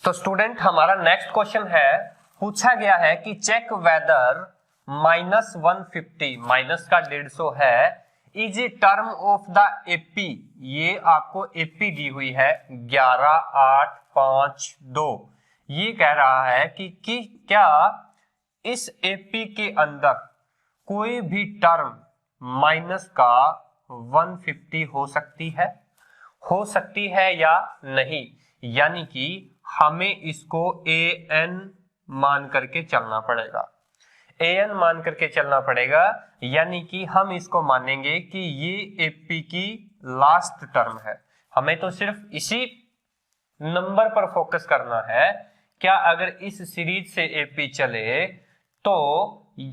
तो स्टूडेंट हमारा next question है, पूछा गया है कि चेक वेदर -150 माइनस का 150 है is a term of the AP. ये आपको एपी दी हुई है 11,852। ये कह रहा है कि क्या इस एपी के अंदर कोई भी टर्म माइनस का 150 हो सकती है या नहीं। यानी कि हमें इसको an मान करके चलना पड़ेगा, an मान करके चलना पड़ेगा। यानी कि हम इसको मानेंगे कि ये एपी की लास्ट टर्म है। हमें तो सिर्फ इसी नंबर पर फोकस करना है। क्या अगर इस सीरीज से एपी चले तो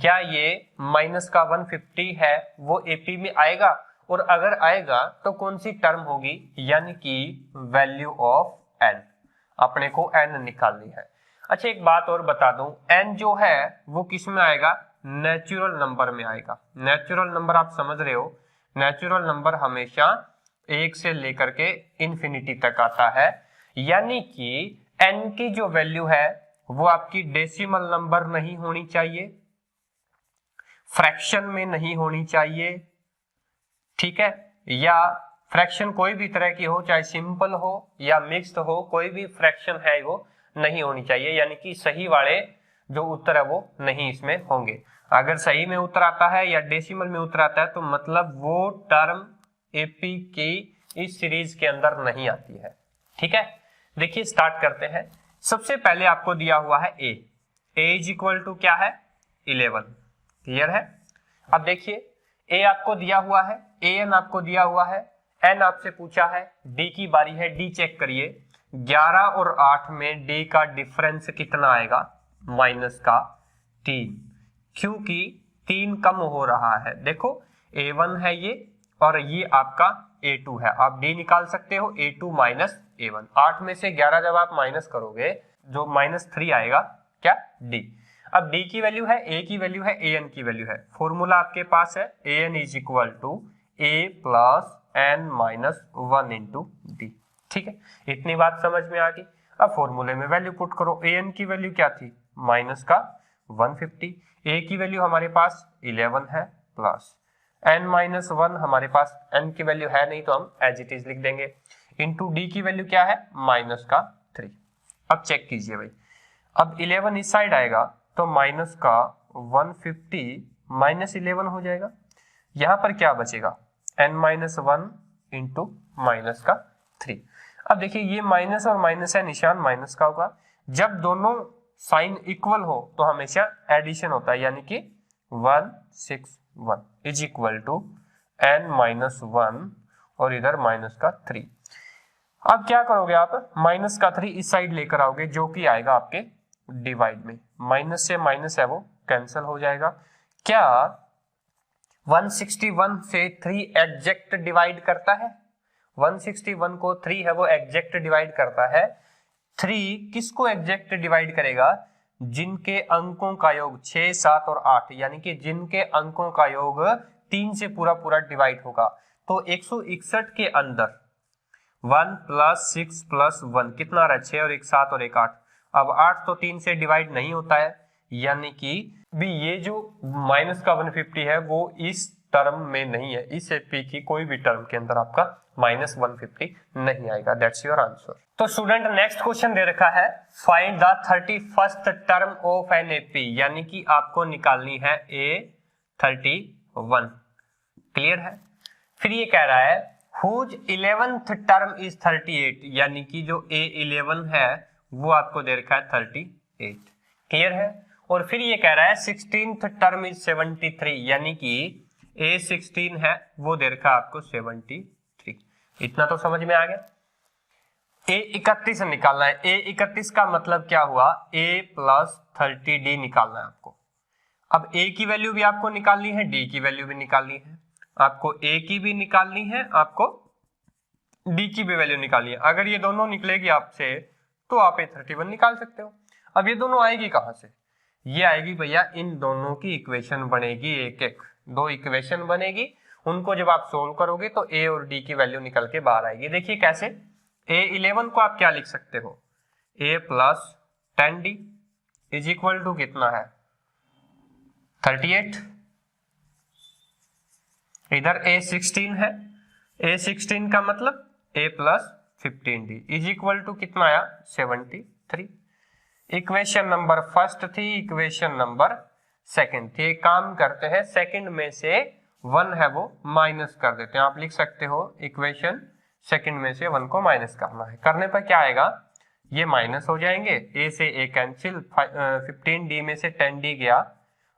क्या ये माइनस का 150 है वो एपी में आएगा, और अगर आएगा तो कौन सी टर्म होगी, यानी कि वैल्यू ऑफ n। अपने को n निकालनी है। अच्छा एक बात और बता दूं, n जो है वो किस में आएगा, नेचुरल नंबर में आएगा। नेचुरल नंबर आप समझ रहे हो, नेचुरल नंबर हमेशा 1 से लेकर के इंफिनिटी तक आता है। यानी कि n की जो वैल्यू है वो आपकी डेसिमल नंबर नहीं होनी चाहिए, फ्रैक्शन में नहीं होनी चाहिए, ठीक है, या फ्रैक्शन कोई भी तरह की हो, चाहे सिंपल हो या मिक्स्ड हो, कोई भी फ्रैक्शन है वो नहीं होनी चाहिए। यानी कि सही वाले जो उत्तर है वो नहीं इसमें होंगे। अगर सही में उत्तर आता है या डेसिमल में उत्तर आता है तो मतलब वो टर्म एपी की इस सीरीज के अंदर नहीं आती है। ठीक है, देखिए स्टार्ट करते हैं। सबसे पहले आपको दिया हुआ है a इज इक्वल टू क्या है 11। क्लियर है। अब देखिए a आपको दिया हुआ है, an आपको दिया हुआ है, n आपसे पूछा है, d की बारी है। d चेक करिए, 11 और 8 में d का डिफरेंस कितना आएगा, माइनस का 3, क्योंकि 3 कम हो रहा है। देखो a1 है ये और ये आपका a2 है। आप d निकाल सकते हो, a2 माइनस a1। 8 में से 11 जब आप माइनस करोगे जो -3 आएगा क्या, d। अब d की वैल्यू है, a की वैल्यू है, an की वैल्यू है। फॉर्मूला आपके पास है an is equal to a plus n minus 1 into d. ठीक है, इतनी बात समझ में आ गई। अब फॉर्मूले में वैल्यू पुट करो। an की वैल्यू क्या थी, माइनस का 150, a की वैल्यू हमारे पास 11 है, प्लस n माइनस 1 हमारे पास n की वैल्यू है नहीं तो हम एज इट इज लिख देंगे, इंटू डी की वैल्यू क्या है, माइनस का 3। अब चेक कीजिए भाई, अब 11 इस साइड आएगा तो माइनस का 150 माइनस 11 हो जाएगा। यहां पर क्या बचेगा, n माइनस 1 इंटू माइनस का 3। अब देखिए ये माइनस और माइनस है, निशान माइनस का होगा। जब दोनों साइन इक्वल हो तो हमेशा एडिशन होता है, यानी कि 161 is equal to n minus 1 और इधर माइनस का 3। अब क्या करोगे आप, माइनस का 3 इस साइड लेकर आओगे जो कि आएगा आपके डिवाइड में। माइनस से माइनस है वो कैंसिल हो जाएगा। क्या 161 से 3 एग्जैक्ट डिवाइड करता है, 161 को 3 है वो एग्जैक्ट डिवाइड करता है। 3 किसको एग्जैक्ट डिवाइड करेगा, जिनके अंकों का योग 6, 7 और 8, यानी कि जिनके अंकों का योग 3 से पूरा पूरा डिवाइड होगा। तो 161 के अंदर 1 प्लस 6 प्लस 1 कितना आ रहा है, 6 और 1 7 और 1 8। अब 8 तो 3 से डिवाइड नहीं होता है, यानी कि भी ये जो माइनस का 150 है वो इस टर्म में नहीं है। इस एपी की कोई भी टर्म के अंदर आपका माइनस 150 नहीं आएगा। That's your answer. तो स्टूडेंट नेक्स्ट क्वेश्चन दे रखा है, find the 31st term of an AP, यानी कि आपको निकालनी है A31। क्लियर है। फिर ये कह रहा है whose 11th टर्म इज 38, यानी कि जो A11 है वो आपको दे रखा है 38। क्लियर है। और फिर ये कह रहा है 16th टर्म इज 73, यानी कि A16 है वो दे रखा है आपको 73। इतना तो समझ में आ गया। A31 निकालना है। A31 का मतलब क्या हुआ, A प्लस 30D निकालना है आपको। अब A की वैल्यू भी आपको निकालनी है, D की वैल्यू भी निकालनी है। आपको A की भी निकालनी है, आपको D की भी वैल्यू निकालनी है। अगर ये दोनों निकलेगी आपसे तो आप A31 निकाल सकते हो। अब ये दोनों आएगी कहां से, ये आएगी भैया इन दोनों की इक्वेशन बनेगी, एक एक 2 इक्वेशन बनेगी। उनको जब आप सोल्व करोगे तो A और D की वैल्यू निकल के बाहर आएगी। देखिए कैसे, A11 को आप क्या लिख सकते हो, a plus 10d is equal to कितना है 38। इधर a 16 है, a 16 का मतलब a plus 15d is equal to कितना आया 73। इक्वेशन नंबर फर्स्ट थी, इक्वेशन नंबर सेकंड थी। एक काम करते हैं, सेकंड में से 1 है वो माइनस कर देते हैं। आप लिख सकते हो इक्वेशन सेकंड में से 1 को माइनस करना है। करने पर क्या आएगा, ये माइनस हो जाएंगे, a से a कैंसिल, 15d में से 10d गया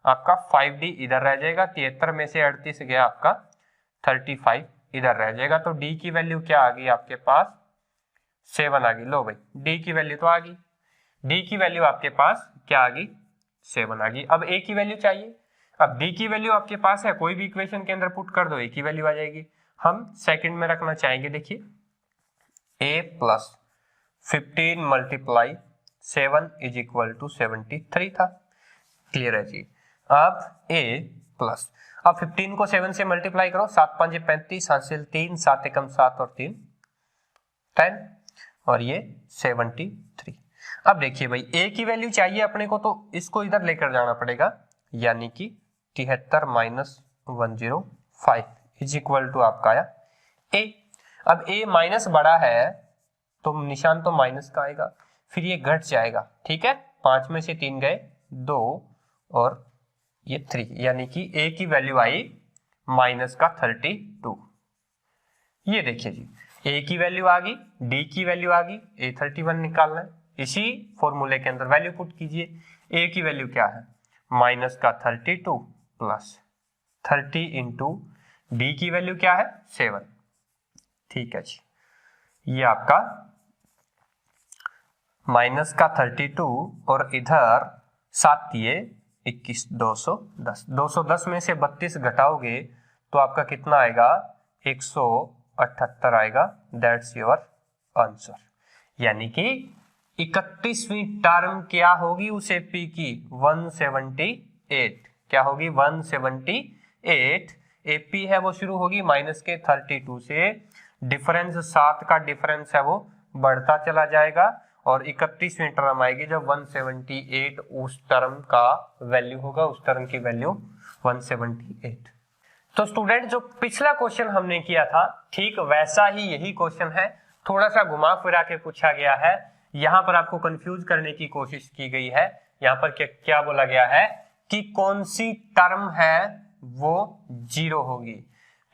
आपका, 5d इधर रह जाएगा, 73 में से 38 गया आपका 35 इधर रह जाएगा। तो d की वैल्यू क्या आ गई आपके पास 7 आ गई। लो भाई d की वैल्यू तो आ गई, d की वैल्यू आपके पास क्या आ गई 7 आ गई। अब a की वैल्यू चाहिए, अब d की वैल्यू आपके पास है, कोई भी इक्वेशन के अंदर पुट कर दो a की वैल्यू आ जाएगी। हम सेकंड में रखना चाहेंगे, देखिए a plus 15 multiply 7 is equal to 73 था। क्लियर है जी। अब a प्लस, अब 15 को 7 से मल्टीप्लाई करो, 7 5 35 हासिल 3, 7 एकम 7 और 3 10 और ये 73। अब देखिए भाई a की वैल्यू चाहिए अपने को, तो इसको इधर लेकर जाना पड़ेगा, यानी कि 73 माइनस 105 इज इक्वल टू आपका आया a। अब a माइनस बड़ा है तो निशान तो माइनस का आएगा, फिर ये घट जाएगा, ठीक है। 5 में से 3 गए 2 और ये 3, यानी कि a की वैल्यू आई माइनस का 32। ये देखिए जी, a की वैल्यू आ गई, d की वैल्यू आ गई, a 31 निकालना है। इसी फॉर्मूले के अंदर वैल्यू पुट कीजिए। a की वैल्यू क्या है माइनस का 32 प्लस 30 इंटू d की वैल्यू क्या है 7। ठीक है जी, ये आपका माइनस का 32 और इधर 7 ये 21, 210। 210 में से 32 घटाओगे तो आपका कितना आएगा 178 आएगा। That's your answer. यानी कि 31वीं टर्म क्या होगी उस एपी की 178। क्या होगी 178। एपी है वो शुरू होगी माइनस के 32 से, डिफरेंस 7 का डिफरेंस है वो बढ़ता चला जाएगा और 31वीं टर्म आएगी जब 178 उस टर्म का वैल्यू होगा, उस टर्म की वैल्यू 178। तो स्टूडेंट जो पिछला क्वेश्चन हमने किया था ठीक वैसा ही यही क्वेश्चन है, थोड़ा सा घुमा फिरा के पूछा गया है। यहाँ पर आपको कंफ्यूज करने की कोशिश की गई है। यहाँ पर क्या बोला गया है कि कौन सी टर्म है वो 0 होगी।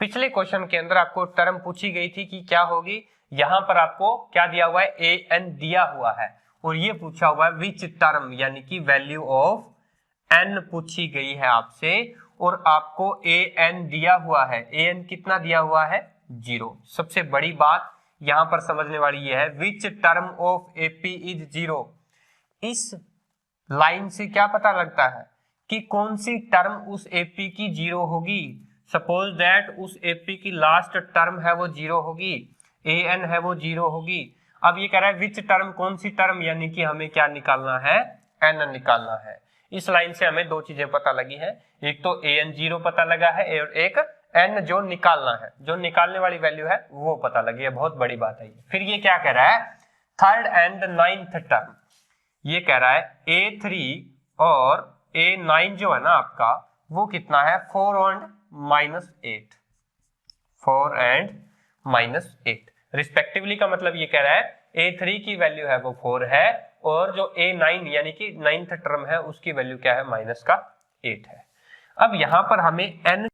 पिछले क्वेश्चन के अंदर आपको टर्म पूछी गई थी कि क्या होगी, यहाँ पर आपको क्या दिया हुआ है ए एन दिया हुआ है और ये पूछा हुआ है विच टर्म, यानी कि वैल्यू ऑफ एन पूछी गई है आपसे और आपको ए एन दिया हुआ है। ए एन कितना दिया हुआ है 0। सबसे बड़ी बात यहां पर समझने वाली ये है which term of AP is 0। इस लाइन से क्या पता लगता है कि कौन सी टर्म उस एपी की 0 होगी। सपोज दैट उस एपी की लास्ट टर्म है वो 0 होगी, ए एन है वो 0 होगी। अब ये कह रहा है विच टर्म, कौन सी टर्म, यानी कि हमें क्या निकालना है एन निकालना है। इस लाइन से हमें दो चीजें पता लगी है, एक तो ए एन 0 पता लगा है और एक एन जो निकालना है, जो निकालने वाली वैल्यू है वो पता लगी है। बहुत बड़ी बात है। फिर ये क्या कह रहा है थर्ड एंड नाइन्थ टर्म, ये कह रहा है A3 और A9 जो है ना आपका वो कितना है 4 और -8, 4 एंड -8 रिस्पेक्टिवली। का मतलब ये कह रहा है A3 की वैल्यू है वो 4 है और जो A9 यानी कि 9th टर्म है उसकी वैल्यू क्या है -8 है। अब यहां पर हमें n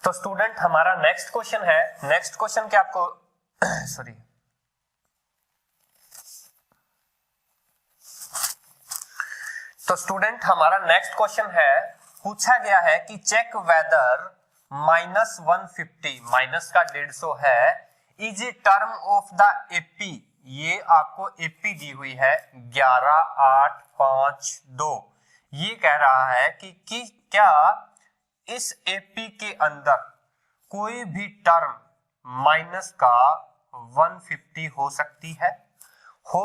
तो स्टूडेंट हमारा नेक्स्ट क्वेश्चन है, नेक्स्ट क्वेश्चन क्या आपको सॉरी तो स्टूडेंट हमारा नेक्स्ट क्वेश्चन है, पूछा गया है कि चेक वेदर -150 माइनस का 150 है is a term of the AP. ये आपको एपी दी हुई है 11852। ये कह रहा है कि क्या इस एपी के अंदर कोई भी टर्म माइनस का 150 हो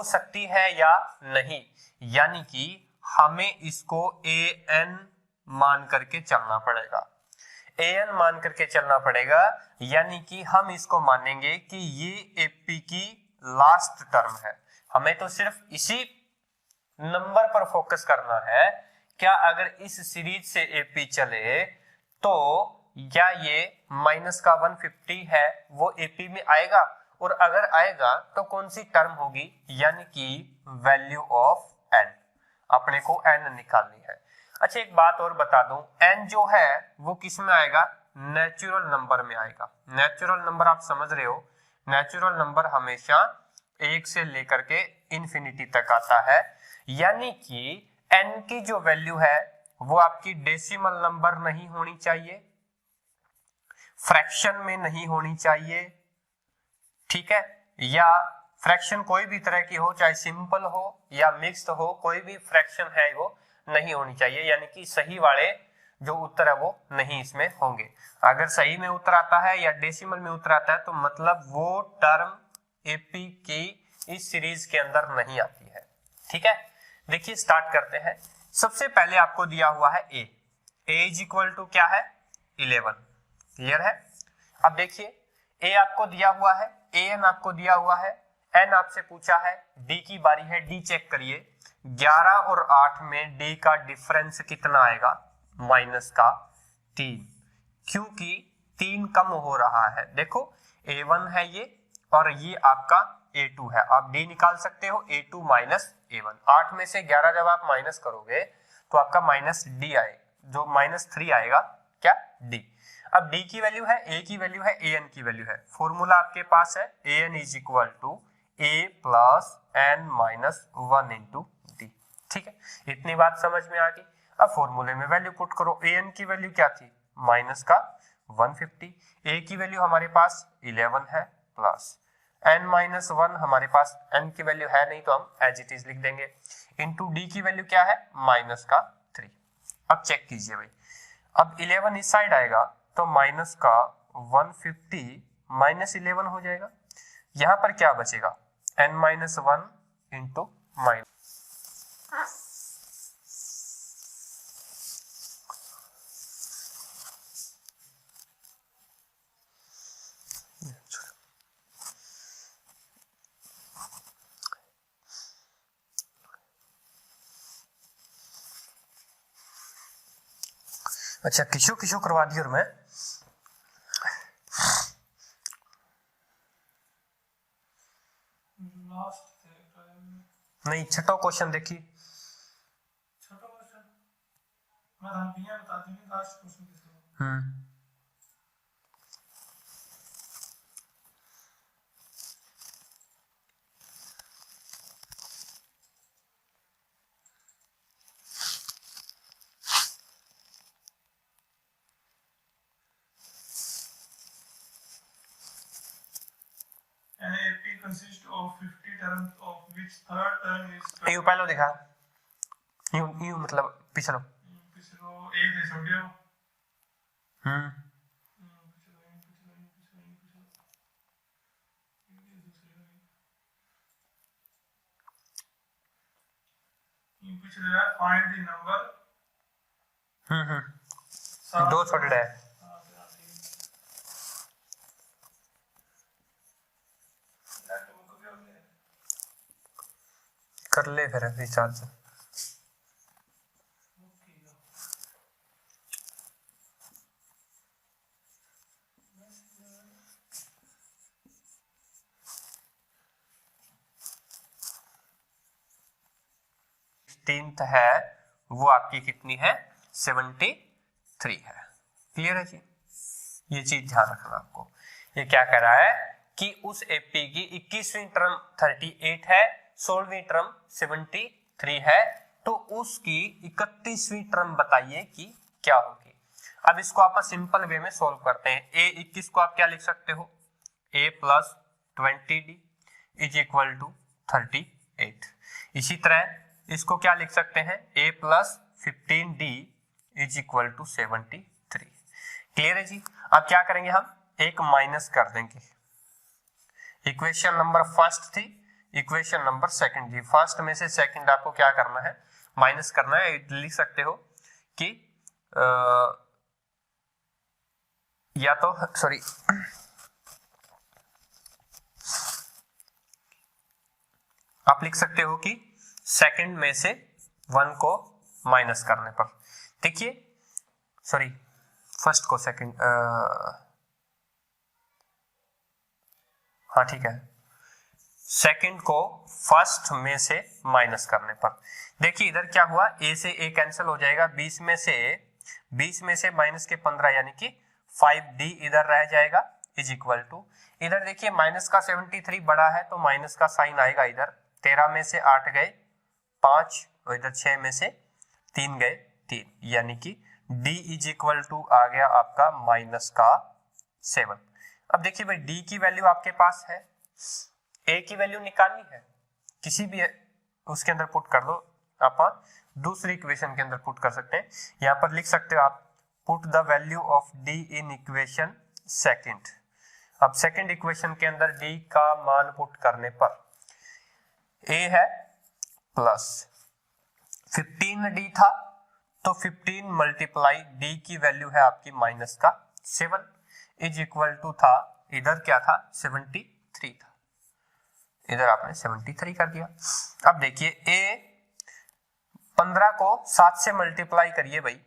सकती है या नहीं, यानी कि हमें इसको ए एन मान करके चलना पड़ेगा। an मान करके चलना पड़ेगा, यानी कि हम इसको मानेंगे कि ये एपी की लास्ट टर्म है। हमें तो सिर्फ इसी नंबर पर फोकस करना है। क्या अगर इस सीरीज से एपी चले तो क्या ये माइनस का 150 है वो एपी में आएगा, और अगर आएगा तो कौन सी टर्म होगी, यानी कि वैल्यू ऑफ n। अपने को n निकालनी है। अच्छा एक बात और बता दूं, n जो है वो किस में आएगा, नेचुरल नंबर में आएगा। नेचुरल नंबर आप समझ रहे हो, नेचुरल नंबर हमेशा 1 से लेकर के इंफिनिटी तक आता है, यानी कि n की जो वैल्यू है वो आपकी डेसिमल नंबर नहीं होनी चाहिए, फ्रैक्शन में नहीं होनी चाहिए, ठीक है, या फ्रैक्शन कोई भी तरह की हो, चाहे सिंपल हो या मिक्स्ड हो, कोई भी फ्रैक्शन है वो नहीं होनी चाहिए, यानी कि सही वाले जो उत्तर है वो नहीं इसमें होंगे। अगर सही में उत्तर आता है या डेसिमल में उत्तर आता है तो मतलब वो टर्म एपी की इस सीरीज के अंदर नहीं आती है। ठीक है, देखिए स्टार्ट करते हैं। सबसे पहले आपको दिया हुआ है a इज इक्वल टू क्या है 11, क्लियर है। अब देखिए a आपको दिया हुआ है, an आपको दिया हुआ है, n आपसे पूछा है, d की बारी है, d चेक करिए 11 और 8 में d का डिफरेंस कितना आएगा, माइनस का 3, क्योंकि 3 कम हो रहा है। देखो a1 है ये और ये आपका a2 है, आप d निकाल सकते हो, a2 माइनस a1। 8 में से 11 जब आप माइनस करोगे तो आपका माइनस d आए, जो -3 आएगा क्या d। अब d की वैल्यू है, a की वैल्यू है, an की वैल्यू है, फॉर्मूला आपके पास है an is equal to a plus n minus 1 into d। ठीक है, इतनी बात समझ में आ गई। अब फॉर्मूले में वैल्यू पुट करो, an की वैल्यू क्या थी, माइनस का 150, a की वैल्यू हमारे पास 11 है, प्लस n माइनस 1 हमारे पास n की वैल्यू है नहीं तो हम एज इट इज लिख देंगे, इंटू d की वैल्यू क्या है, माइनस का 3। अब चेक कीजिए भाई, अब 11 इस साइड आएगा तो माइनस का 150 माइनस 11 हो जाएगा, यहां पर क्या बचेगा, n माइनस 1 इंटू माइनस, अच्छा किशो किशो करवा दी। और मैं नहीं, छठो क्वेश्चन देखिए, छठो क्वेश्चन मैं हम पिया बता देंगे, लास्ट क्वेश्चन किसका। 80 consists of 50 terms of which third term is you पहले दिखा, यू मतलब पिछलो पिछलो ए दे छोड़ियो। पिछले है फाइंड द नंबर, दो छोटे है, कर ले फिर रिचार्ज। टीन्थ है वो आपकी कितनी है, 73 है, क्लियर है जी। ये चीज ध्यान रखना आपको। ये क्या कह रहा है कि उस एपी की 21वीं टर्म 38 है, 16वीं टर्म 73 है, तो उसकी 31वीं टर्म बताइए कि क्या होगी। अब इसको आप सिंपल वे में सोल्व करते हैं। a 21 को आप क्या लिख सकते हो, a plus 20d is equal to 38। इसी तरह इसको क्या लिख सकते हैं, a plus 15d is equal to 73। Clear है जी। अब क्या करेंगे, हम एक माइनस कर देंगे। इक्वेशन नंबर फर्स्ट थी, इक्वेशन नंबर सेकंड थी, फर्स्ट में से सेकंड आपको क्या करना है, माइनस करना है। लिख सकते हो कि या तो सॉरी आप लिख सकते हो कि सेकंड में से 1 को माइनस करने पर, देखिए सॉरी फर्स्ट को सेकंड, हाँ ठीक है, सेकंड को फर्स्ट में से माइनस करने पर। देखिए इधर क्या हुआ, a से a कैंसिल हो जाएगा, 20 में से माइनस के 15 यानी कि 5d इधर रह जाएगा इज इक्वल टू, इधर देखिए माइनस का 73 बड़ा है तो माइनस का साइन आएगा इधर, 13 में से 8 गए 5 और इधर 6 में से 3 गए 3, यानी कि d इज इक्वल टू आ गया आपका माइनस का 7। अब देखिए भाई d की वैल्यू आपके पास है, a की वैल्यू निकालनी है, किसी भी उसके अंदर पुट कर दो, आप दूसरी इक्वेशन के अंदर पुट कर सकते हैं। यहां पर लिख सकते हो आप put the value of d in equation second. अब सेकंड इक्वेशन के अंदर d का मान पुट करने पर a है प्लस 15d था तो 15 मल्टीप्लाई d की वैल्यू है आपकी माइनस का 7 इज इक्वल टू था, इधर क्या था 73 था, इधर आपने 73 कर दिया। अब देखिए a 15 को 7 से मल्टीप्लाई करिए भाई,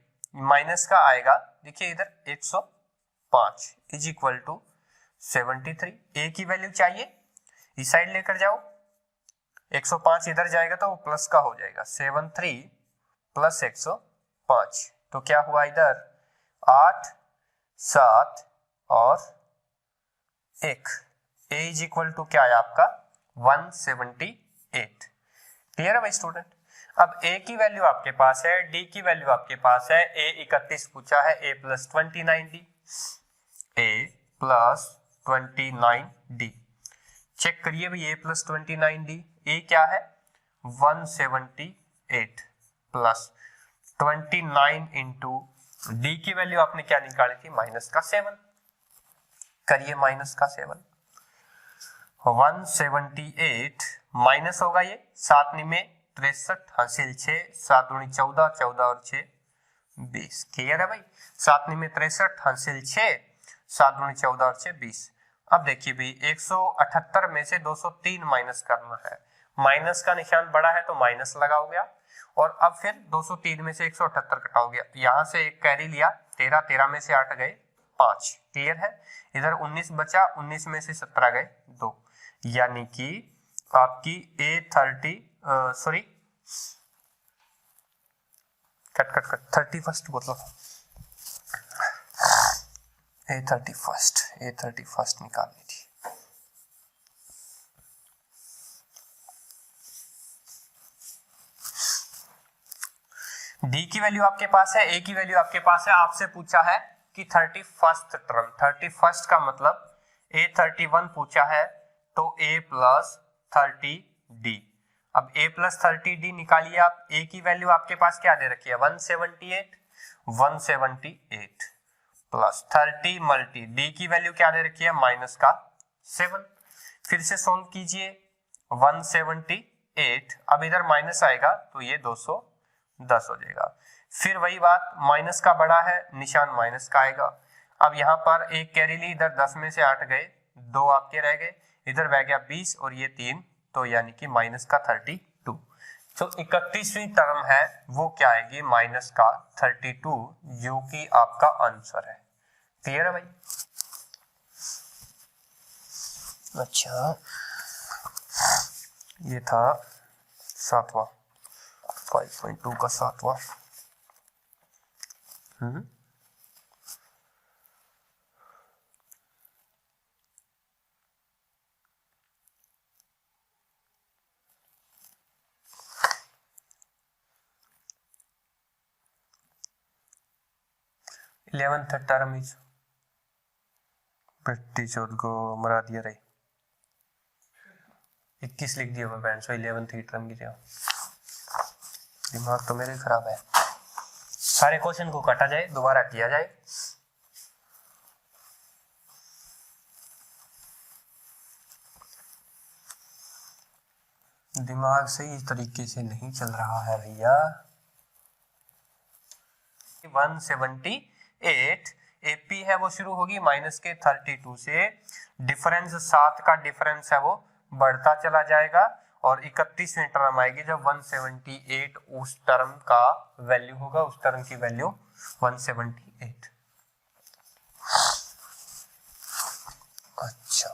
माइनस का आएगा, देखिए इधर 105 इज इक्वल टू 73, a की वैल्यू चाहिए, इस साइड लेकर जाओ, 105 इधर जाएगा तो वो प्लस का हो जाएगा, 73 प्लस 105 तो क्या हुआ इधर 8 7 और 1, a इज इक्वल टू क्या है आपका 178। क्लियर है भाई स्टूडेंट। अब a की वैल्यू आपके पास है, d की वैल्यू आपके पास है, a 31 पूछा है, a plus 29d, a plus 29d, check करिए भाई a प्लस 29d, a क्या है 178 प्लस 29 इंटू d की वैल्यू आपने क्या निकाली थी माइनस का 7, करिए माइनस का 7, 178 माइनस होगा ये 7 में 63 हासिल 6, 7 दूनी 14, 14 और 6 20। क्लियर है भाई, 7 में 63 हासिल 6, 7 दूनी 14 और 6 20। अब देखिए भाई 178 में से 203 माइनस करना है, माइनस का निशान बड़ा है तो माइनस लगाओगे आप, और अब फिर 203 में से 178 कटाओगे, यहां से एक कैरी लिया 13, 13 में से 8 गए 5, क्लियर है, इधर 19 बचा, 19 में से 17 गए 2, यानी कि आपकी A30 सॉरी कट 31 बोलो, A31 निकालनी थी। D की वैल्यू आपके पास है, A की वैल्यू आपके पास है, आपसे पूछा है कि 31st टर्म, 31st का मतलब A31 पूछा है तो A प्लस 30D, अब A प्लस 30D निकालिए आप, A की वैल्यू आपके पास क्या दे रखी है 178 प्लस 30 मल्टी D की वैल्यू क्या दे रखी है माइनस का 7, फिर से सोल्व कीजिए 178, अब इधर माइनस आएगा तो ये 210 हो जाएगा, फिर वही बात माइनस का बड़ा है निशान माइनस का आएगा, अब यहाँ पर एक कैरी ली, इधर 10 में से 8 गए 2 आपके रह गए, इधर बह गया 20 और ये 3, तो यानी कि माइनस का 32, तो 31वीं टर्म है वो क्या आएगी माइनस का 32, जो कि आपका आंसर है। क्लियर है भाई। अच्छा ये था 7वां 5.2 का 7वां। इलेवेंथ टर्म इज पेटी चौथ को मरा दिया रही 21 लिख दिया मैं बैंड, सो 11th टर्म की जगह, दिमाग तो मेरे खराब है, सारे क्वेश्चन को काटा जाए दोबारा किया जाए। दिमाग सही तरीके से नहीं चल रहा है भैया। 178 एपी है वो शुरू होगी माइनस के 32 से, डिफरेंस 7 का डिफरेंस है वो बढ़ता चला जाएगा और 31वीं टर्म आएगी जब 178 उस टर्म का वैल्यू होगा, उस टर्म की वैल्यू 178। अच्छा,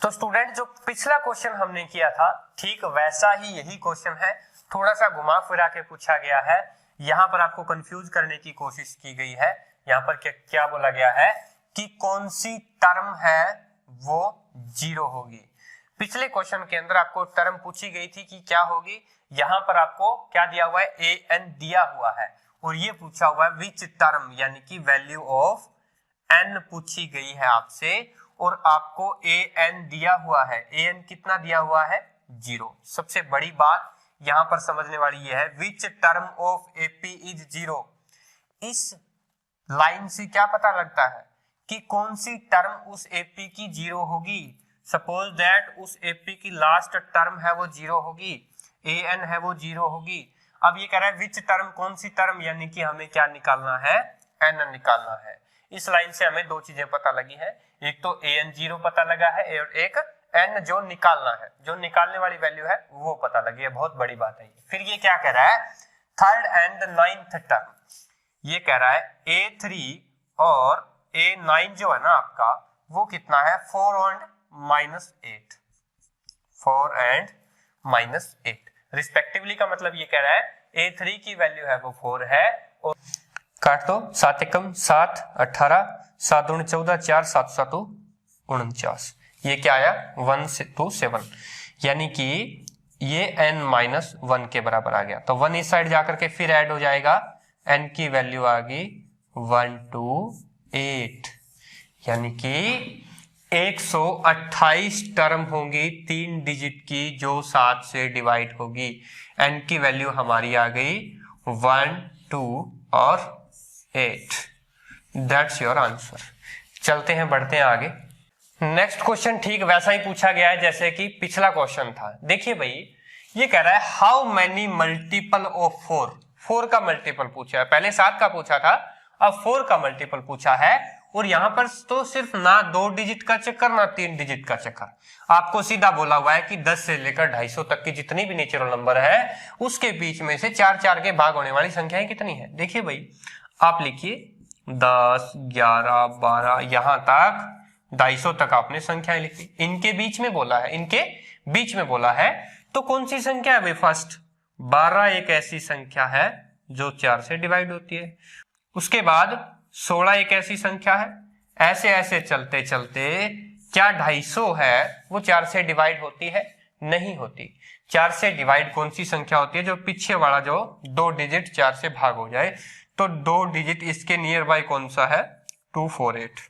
तो स्टूडेंट जो पिछला क्वेश्चन हमने किया था ठीक वैसा ही यही क्वेश्चन है, थोड़ा सा घुमा फिरा के पूछा गया है। यहाँ पर आपको कंफ्यूज करने की कोशिश की गई है। यहाँ पर क्या बोला गया है कि कौन सी टर्म है वो जीरो होगी। पिछले क्वेश्चन के अंदर आपको टर्म पूछी गई थी कि क्या होगी, यहाँ पर आपको क्या दिया हुआ है, ए एन दिया हुआ है और ये पूछा हुआ है विच टर्म, यानी कि वैल्यू ऑफ एन पूछी गई है आपसे और आपको ए एन दिया हुआ है। ए एन कितना दिया हुआ है, 0। सबसे बड़ी बात यहां पर समझने वाली ये है which term of AP is 0। इस लाइन से क्या पता लगता है कि कौन सी टर्म उस एपी की 0 होगी। सपोज दैट उस एपी की लास्ट टर्म है वो 0 होगी, ए एन है वो 0 होगी। अब ये कह रहा है विच टर्म, कौन सी टर्म, यानी कि हमें क्या निकालना है, एन निकालना है। इस लाइन से हमें दो चीजें पता लगी है, एक तो ए एन 0 पता लगा है और एक एन जो निकालना है, जो निकालने वाली वैल्यू है वो पता लगी है। बहुत बड़ी बात है ये। फिर ये क्या कह रहा है, थर्ड एंड नाइन्थ टर्म, ये कह रहा है A3 और A9 जो है ना आपका वो कितना है, 4 and -8, 4 and -8 रिस्पेक्टिवली। का मतलब ये कह रहा है A3 की वैल्यू है वो 4 है और काट दो, 7 एकम 7, 18, 7 दूनी 14, 4 7 7 49, ये क्या आया 1 to 7, यानी कि ये n-1 के बराबर आ गया। तो 1 इस साइड जाकर के फिर ऐड हो जाएगा, n की वैल्यू आ गई 1 to 8, यानी कि 128 टर्म होंगी 3 डिजिट की जो 7 से डिवाइड होगी। n की वैल्यू हमारी आ गई 1, 2 और 8। That's your answer. चलते हैं, बढ़ते हैं आगे। नेक्स्ट क्वेश्चन ठीक वैसा ही पूछा गया है जैसे कि पिछला क्वेश्चन था। देखिए भाई, ये कह रहा है हाउ मेनी मल्टीपल ऑफ 4, 4 का मल्टीपल पूछा है, पहले 7 का पूछा था, अब 4 का मल्टीपल पूछा है। और यहां पर तो सिर्फ ना 2 डिजिट का चक्कर ना 3 डिजिट का चक्कर, आपको सीधा बोला हुआ है कि 10 से लेकर 250 तक की जितनी भी नेचुरल नंबर है उसके बीच में से 4 के भाग होने वाली संख्याएं कितनी है। देखिए भाई, आप लिखिए 10, 11, 12, यहां तक 250 तक आपने संख्याएं लिखी। इनके बीच में बोला है, इनके बीच में बोला है, तो कौन सी संख्या है भाई, फर्स्ट 12 एक ऐसी संख्या है जो 4 से डिवाइड होती है। उसके बाद 16 एक ऐसी संख्या है। ऐसे ऐसे चलते चलते क्या 250 है वो 4 से डिवाइड होती है, नहीं होती। 4 से डिवाइड कौन सी संख्या होती है, जो पीछे वाला जो 2 डिजिट 4 से भाग हो जाए। तो 2 डिजिट इसके नियर बाय कौन सा है, 248।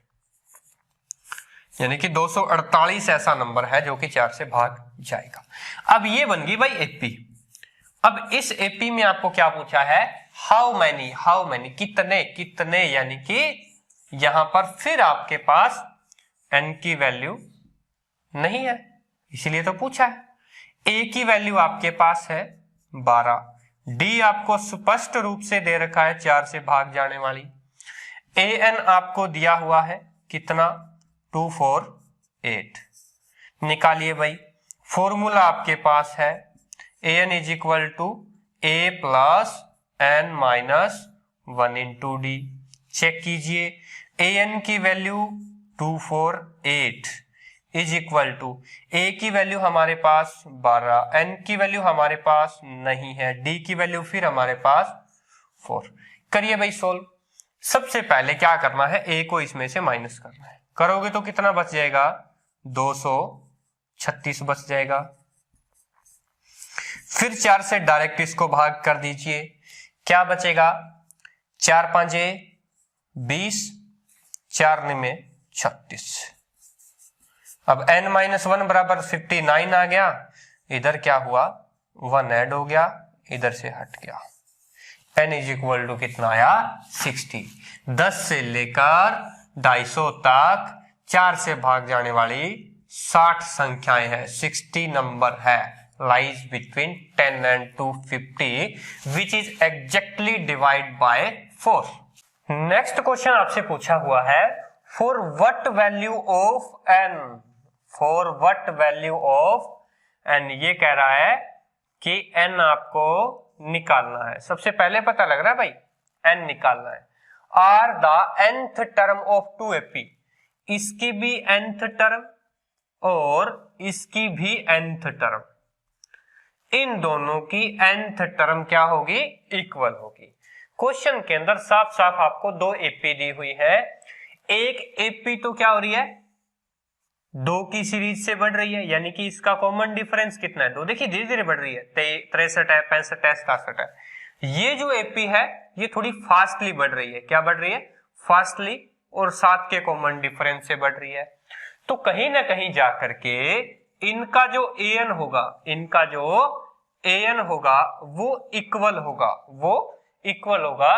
यानी कि 248 ऐसा नंबर है जो कि 4 से भाग जाएगा। अब ये बन गई भाई एपी। अब इस एपी में आपको क्या पूछा है, हाउ मैनी कितने, यानी कि यहां पर फिर आपके पास n की वैल्यू नहीं है, इसीलिए तो पूछा है। a की वैल्यू आपके पास है 12, d आपको स्पष्ट रूप से दे रखा है 4 से भाग जाने वाली, an आपको दिया हुआ है कितना 248। निकालिए भाई, फॉर्मूला आपके पास है an is equal to a plus n minus 1 into d. Check कीजिए, an की value 248 is equal to a की वैल्यू हमारे पास 12, n की वैल्यू हमारे पास नहीं है, d की वैल्यू फिर हमारे पास 4। करिए भाई सोल्व। सबसे पहले क्या करना है, a को इसमें से माइनस करना है। करोगे तो कितना बच जाएगा, 236 बच जाएगा। फिर 4 से डायरेक्ट इसको भाग कर दीजिए, क्या बचेगा, 4 5 20, 4 9 36। अब n-1 बराबर 59 आ गया, इधर क्या हुआ 1 ऐड हो गया, इधर से हट गया। n इज इक्वल टू कितना आया 60। 10 से लेकर 250 तक 4 से भाग जाने वाली 60 संख्याएं हैं, 60 नंबर है, lies between 10 and 250 which is exactly divide by 4। Next question आपसे पूछा हुआ है, for what value of n, for what value of n, ये कह रहा है कि n आपको निकालना है। सबसे पहले पता लग रहा है भाई n निकालना है। Are the nth term of 2ap, इसकी भी nth टर्म और इसकी भी nth टर्म, इन दोनों की nth टर्म क्या होगी, इक्वल होगी। क्वेश्चन के अंदर साफ साफ आपको 2 एपी दी हुई है। एक एपी तो क्या हो रही है, 2 की सीरीज से बढ़ रही है, यानी कि इसका कॉमन डिफरेंस कितना है 2। देखिए धीरे धीरे बढ़ रही है, 63 है, 65 है, 67 है। ये जो एपी है ये थोड़ी फास्टली बढ़ रही है। क्या बढ़ रही है, फास्टली, और 7 के कॉमन डिफरेंस से बढ़ रही है। तो कहीं ना कहीं जाकर के इनका जो an होगा, इनका जो an होगा वो इक्वल होगा, वो इक्वल होगा,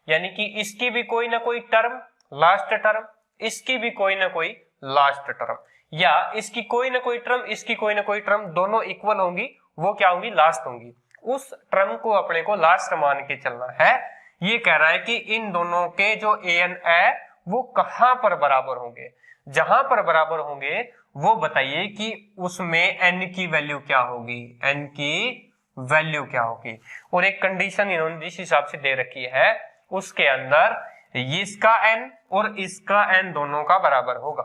यानी कि इसकी भी कोई ना कोई टर्म लास्ट टर्म, इसकी भी कोई ना कोई लास्ट टर्म, या इसकी कोई ना कोई टर्म, इसकी कोई ना कोई टर्म, दोनों इक्वल होंगी, वो क्या होंगी, लास्ट होंगी। उस टर्म को अपने को लास्ट मान के चलना है। ये कह रहा है कि इन दोनों के जो an है वो कहां पर बराबर होंगे, जहां पर बराबर होंगे वो बताइए कि उसमें n की वैल्यू क्या होगी, n की वैल्यू क्या होगी। और एक कंडीशन इन्होंने जिस हिसाब से दे रखी है उसके अंदर इसका n और इसका n दोनों का बराबर होगा,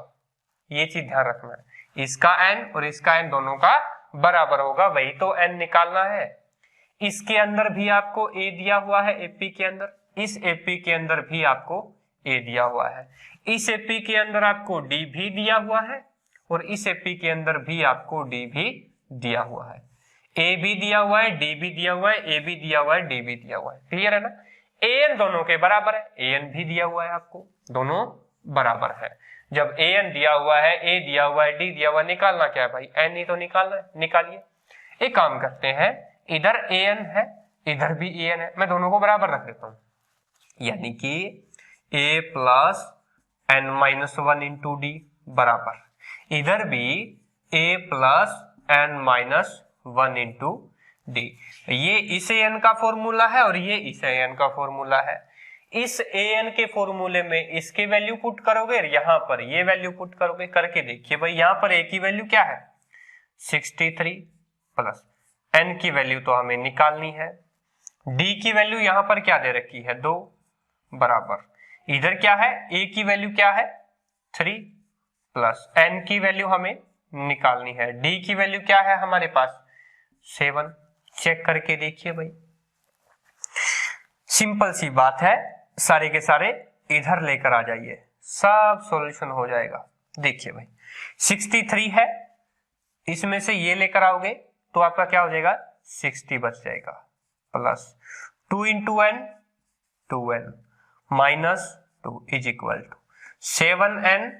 ये चीज ध्यान रखना है, इसका n और इसका n दोनों का बराबर होगा, वही तो n निकालना है। इसके अंदर भी आपको a दिया हुआ है, एपी के अंदर, इस एपी के अंदर भी आपको a दिया हुआ है, इस एपी के अंदर आपको d भी दिया हुआ है, और इस एपी के अंदर भी आपको d भी दिया हुआ है, a भी दिया हुआ है, d भी दिया हुआ है, a भी दिया हुआ है, d भी दिया हुआ है। क्लियर है ना, an दोनों के बराबर है, an भी दिया हुआ है आपको, दोनों बराबर है। जब an दिया हुआ है, a दिया हुआ है, d दिया हुआ है, निकालना क्या है भाई, n ही तो निकालना है, निकालिए। एक काम करते हैं, इधर an है, इधर भी an है, मैं दोनों को बराबर रख देता हूं, यानी कि a plus n-1 into D बराबर, इधर भी a plus n-1 into D. ये इस an का फॉर्मूला है और ये इस an का फॉर्मूला है। इस an के फॉर्मूले में इसकी वैल्यू पुट करोगे, यहाँ पर ये वैल्यू पुट करोगे, करके देखिए भाई यहाँ पर a की वैल्यू क्या है 63 प्लस n की वैल्यू तो हमें निकालनी है, d की वैल्यू यहाँ पर क्या दे रखी है 2 बराबर, इधर क्या है a की वैल्यू क्या है 3 प्लस n की वैल्यू हमें निकालनी है, d की वैल्यू क्या है हमारे पास 7। चेक करके देखिए भाई, सिंपल सी बात है, सारे के सारे इधर लेकर आ जाइए, सब सॉल्यूशन हो जाएगा। देखिए भाई 63 है, इसमें से ये लेकर आओगे तो आपका क्या हो जाएगा 60 बच जाएगा, plus 2 into n 2n minus 2 is equal to 7n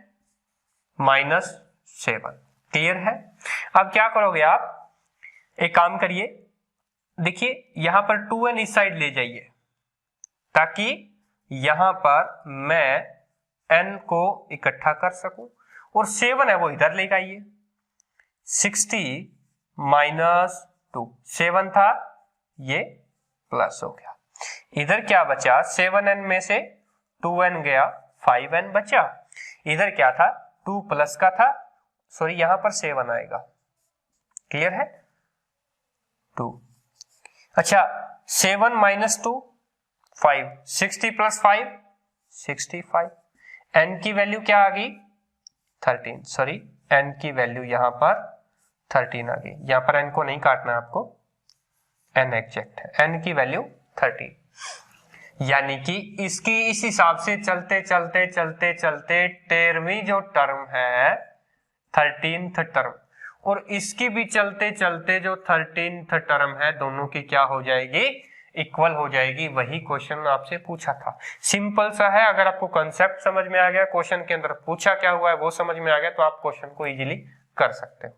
-7। Clear है? अब क्या करोगे आप, एक काम करिए, देखिए यहां पर 2n इस साइड ले जाइए ताकि यहां पर मैं n को इकट्ठा कर सकूं, और 7 है वो इधर लेकर आइए। 60 -2, 7 था ये प्लस हो गया, इधर क्या बचा, 7n में से 2n गया, 5n बचा, इधर क्या था 2 प्लस का था, सॉरी यहां पर 7 आएगा। क्लियर है? 2, अच्छा 7 -2 5, 60 + 5 65, n की वैल्यू क्या आ गई 13, सॉरी n की वैल्यू यहां पर 13 आ गई, यहां पर n को नहीं काटना आपको, n एग्जैक्ट है, n की वैल्यू 13, यानी कि इसकी इस हिसाब से चलते चलते चलते चलते 13वीं जो टर्म है 13th टर्म, और इसकी भी चलते चलते जो 13th टर्म है, दोनों की क्या हो जाएगी, इक्वल हो जाएगी। वही क्वेश्चन आपसे पूछा था, सिंपल सा है। अगर आपको कंसेप्ट समझ में आ गया, क्वेश्चन के अंदर पूछा क्या हुआ है वो समझ में आ गया, तो आप क्वेश्चन को इजीली कर सकते हो।